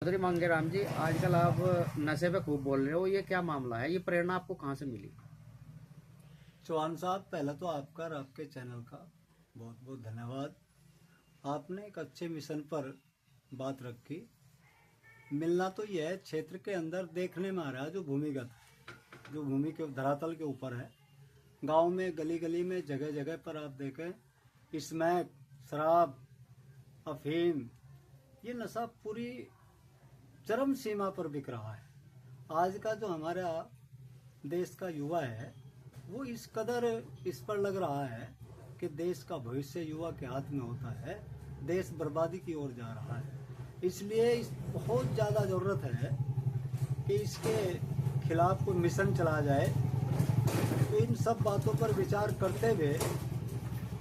चौधरी मांगेराम जी, आजकल आप नशे पे खूब बोल रहे हो, ये क्या मामला है? ये प्रेरणा आपको कहाँ से मिली? चौहान साहब, पहले तो आपका और आपके चैनल का बहुत बहुत धन्यवाद। आपने एक अच्छे मिशन पर बात रखी। मिलना तो यह है, क्षेत्र के अंदर देखने में आ रहा है, जो भूमि के धरातल के ऊपर है। गांव में, गली गली में, जगह जगह पर आप देखें, स्मैक, शराब, अफीम, ये नशा पूरी चरम सीमा पर बिक रहा है। आज का जो हमारा देश का युवा है, वो इस कदर इस पर लग रहा है कि देश का भविष्य युवा के हाथ में होता है, देश बर्बादी की ओर जा रहा है। इसलिए बहुत ज़्यादा ज़रूरत है कि इसके खिलाफ कोई मिशन चला जाए। तो इन सब बातों पर विचार करते हुए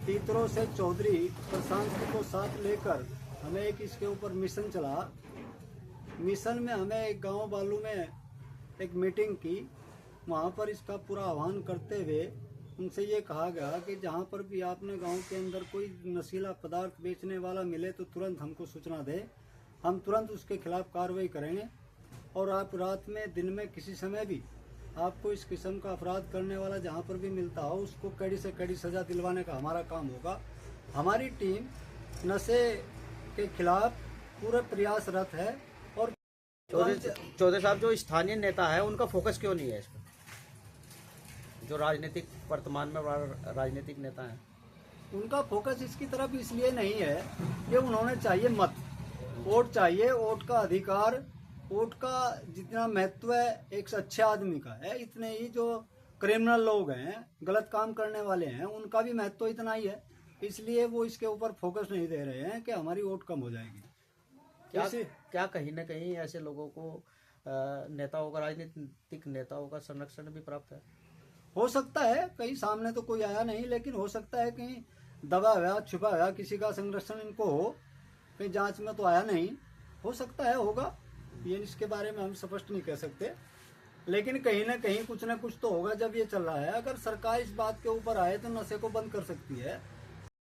तीतरों से चौधरी प्रशांत को साथ लेकर हमें एक इसके ऊपर मिशन चला। मिशन में हमें एक गांव बालू में एक मीटिंग की। वहाँ पर इसका पूरा आह्वान करते हुए उनसे ये कहा गया कि जहाँ पर भी आपने गांव के अंदर कोई नशीला पदार्थ बेचने वाला मिले तो तुरंत हमको सूचना दे, हम तुरंत उसके खिलाफ कार्रवाई करेंगे। और आप रात में, दिन में, किसी समय भी आपको इस किस्म का अपराध करने वाला जहाँ पर भी मिलता हो, उसको कड़ी से कड़ी सजा दिलवाने का हमारा काम होगा। हमारी टीम नशे के खिलाफ पूरे प्रयासरत है। और चौधरी साहब, जो स्थानीय नेता है उनका फोकस क्यों नहीं है इस पर? जो राजनीतिक, वर्तमान में राजनीतिक नेता हैं, उनका फोकस इसकी तरफ इसलिए नहीं है कि उन्होंने चाहिए मत, वोट चाहिए, वोट का अधिकार, वोट का जितना महत्व है एक अच्छे आदमी का है, इतने ही जो क्रिमिनल लोग हैं, गलत काम करने वाले हैं, उनका भी महत्व इतना ही है। इसलिए वो इसके ऊपर फोकस नहीं दे रहे हैं कि हमारी वोट कम हो जाएगी। क्या कहीं ना कहीं ऐसे लोगों को नेताओं का, राजनीतिक नेताओं का संरक्षण भी प्राप्त है? हो सकता है, कहीं सामने तो कोई आया नहीं, लेकिन हो सकता है कहीं दबा हुआ, छुपा हुआ किसी का संरक्षण इनको हो, कहीं जांच में तो आया नहीं। हो सकता है, होगा, ये इसके बारे में हम स्पष्ट नहीं कह सकते, लेकिन कहीं ना कहीं कुछ ना कुछ तो होगा जब ये चल रहा है। अगर सरकार इस बात के ऊपर आए तो नशे को बंद कर सकती है।